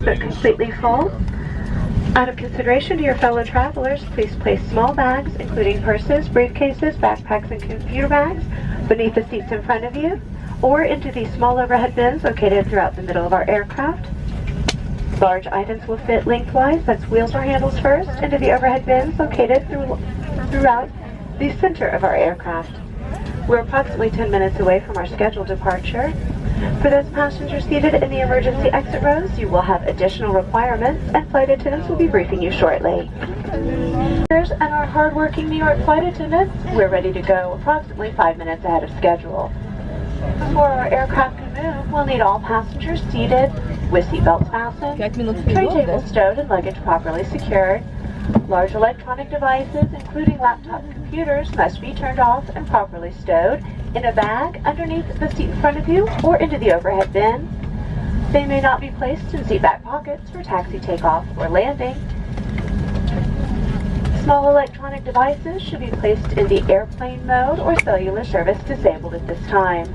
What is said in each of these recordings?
but completely full. Out of consideration to your fellow travelers, please place small bags, including purses, briefcases, backpacks, and computer bags, beneath the seats in front of you, or into these small overhead bins located throughout the middle of our aircraft. Large items will fit lengthwise, that's wheels or handles first, into the overhead bins located throughout the center of our aircraft. We're approximately 10 minutes away from our scheduled departure. For those passengers seated in the emergency exit rows, you will have additional requirements, and flight attendants will be briefing you shortly. And our hardworking New York flight attendants, we're ready to go approximately 5 minutes ahead of schedule. Before our aircraft can move, we'll need all passengers seated with seatbelts fastened, tray tables stowed and luggage properly secured. Large electronic devices, including laptop computers, must be turned off and properly stowed in a bag underneath the seat in front of you or into the overhead bin. They may not be placed in seat back pockets for taxi takeoff or landing. Small electronic devices should be placed in the airplane mode or cellular service disabled at this time.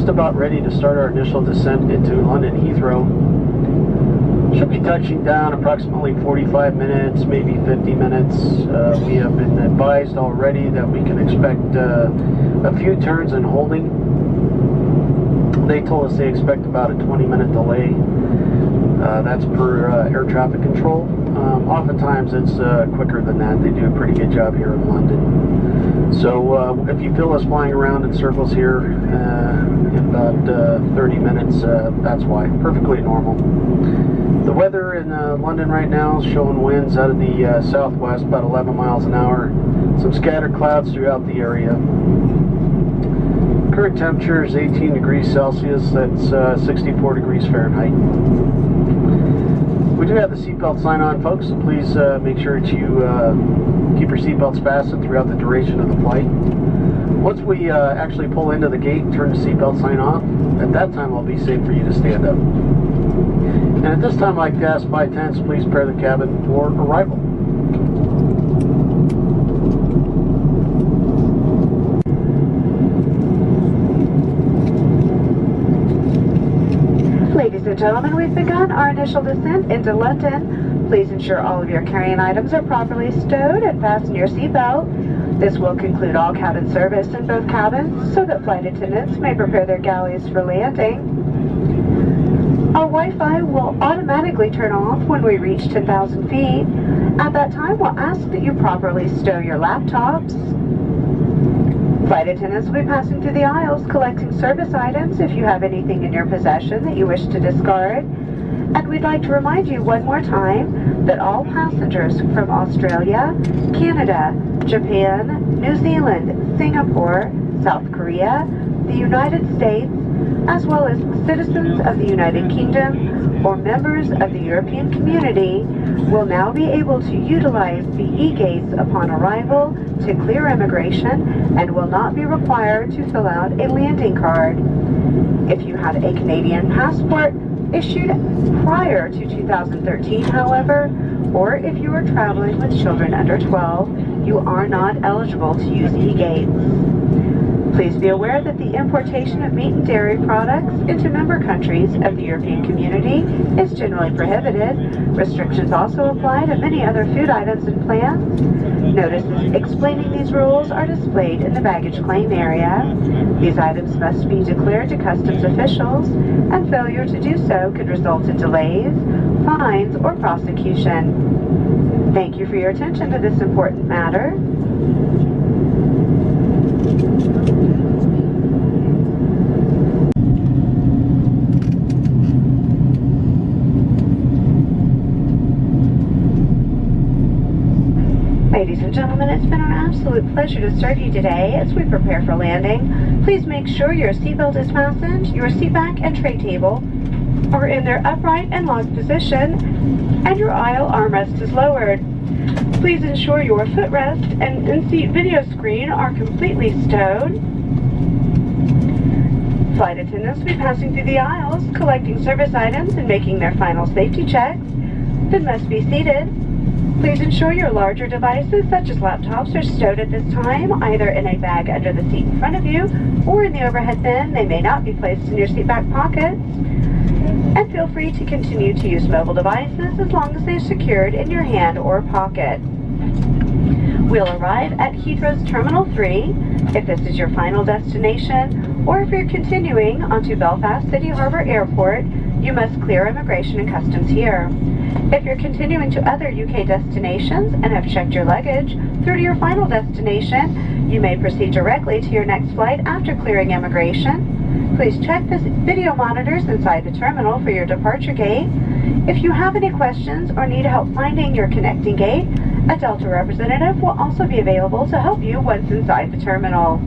just about ready to start our initial descent into London Heathrow. Should be touching down approximately 45 minutes, maybe 50 minutes. We have been advised already that we can expect a few turns and holding. They told us they expect about a 20-minute delay. That's per air traffic control. Oftentimes it's quicker than that. They do a pretty good job here in London. So if you feel us flying around in circles here in about 30 minutes, that's why. Perfectly normal. The weather in London right now is showing winds out of the southwest, about 11 miles an hour. Some scattered clouds throughout the area. Current temperature is 18 degrees Celsius, that's 64 degrees Fahrenheit. We do have the seatbelt sign on, folks, so please make sure that you keep your seatbelts fastened throughout the duration of the flight. Once we actually pull into the gate and turn the seatbelt sign off, at that time it'll be safe for you to stand up. And at this time, I'd like to ask flight attendants, please prepare the cabin for arrival. Ladies and gentlemen, we've begun our initial descent into London. Please ensure all of your carry-on items are properly stowed and fasten your seatbelt. This will conclude all cabin service in both cabins so that flight attendants may prepare their galleys for landing. Our Wi-Fi will automatically turn off when we reach 10,000 feet. At that time, we'll ask that you properly stow your laptops. Flight attendants will be passing through the aisles collecting service items if you have anything in your possession that you wish to discard. And we'd like to remind you one more time that all passengers from Australia, Canada, Japan, New Zealand, Singapore, South Korea, the United States, as well as citizens of the United Kingdom or members of the European Community will now be able to utilize the e-gates upon arrival to clear immigration and will not be required to fill out a landing card. If you have a Canadian passport issued prior to 2013, however, or if you are traveling with children under 12, you are not eligible to use e-gates. Please be aware that the importation of meat and dairy products into member countries of the European Community is generally prohibited. Restrictions also apply to many other food items and plants. Notices explaining these rules are displayed in the baggage claim area. These items must be declared to customs officials, and failure to do so could result in delays, fines, or prosecution. Thank you for your attention to this important matter. Ladies and gentlemen, it's been an absolute pleasure to serve you today as we prepare for landing. Please make sure your seatbelt is fastened, your seat back and tray table are in their upright and locked position, and your aisle armrest is lowered. Please ensure your footrest and in-seat video screen are completely stowed. Flight attendants will be passing through the aisles, collecting service items and making their final safety checks, then must be seated. Please ensure your larger devices, such as laptops, are stowed at this time, either in a bag under the seat in front of you or in the overhead bin. They may not be placed in your seat back pockets. And feel free to continue to use mobile devices as long as they're secured in your hand or pocket. We'll arrive at Heathrow's Terminal 3 if this is your final destination, or if you're continuing onto Belfast City Harbour Airport, you must clear immigration and customs here. If you're continuing to other UK destinations and have checked your luggage through to your final destination, you may proceed directly to your next flight after clearing immigration. Please check the video monitors inside the terminal for your departure gate. If you have any questions or need help finding your connecting gate, a Delta representative will also be available to help you once inside the terminal.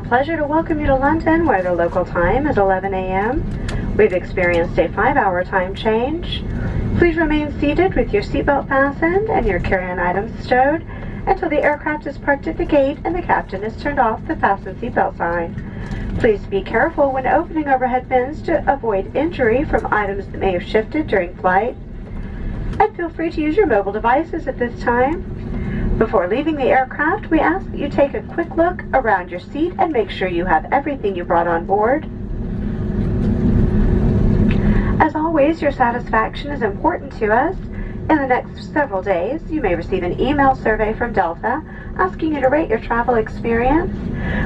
pleasure to welcome you to London, where the local time is 11 a.m. We've experienced a 5-hour time change. Please remain seated with your seatbelt fastened and your carry-on items stowed until the aircraft is parked at the gate and the captain has turned off the fasten seatbelt sign. Please be careful when opening overhead bins to avoid injury from items that may have shifted during flight. And feel free to use your mobile devices at this time. Before leaving the aircraft, we ask that you take a quick look around your seat and make sure you have everything you brought on board. As always, your satisfaction is important to us. In the next several days, you may receive an email survey from Delta asking you to rate your travel experience.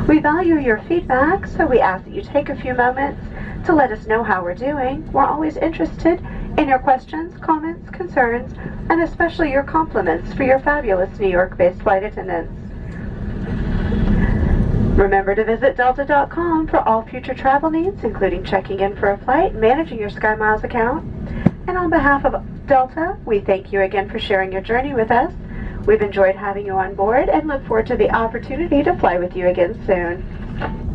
We value your feedback, so we ask that you take a few moments to let us know how we're doing. We're always interested in your questions, comments, concerns, and especially your compliments for your fabulous New York-based flight attendants. Remember to visit delta.com for all future travel needs, including checking in for a flight, managing your SkyMiles account. And on behalf of Delta, we thank you again for sharing your journey with us. We've enjoyed having you on board and look forward to the opportunity to fly with you again soon.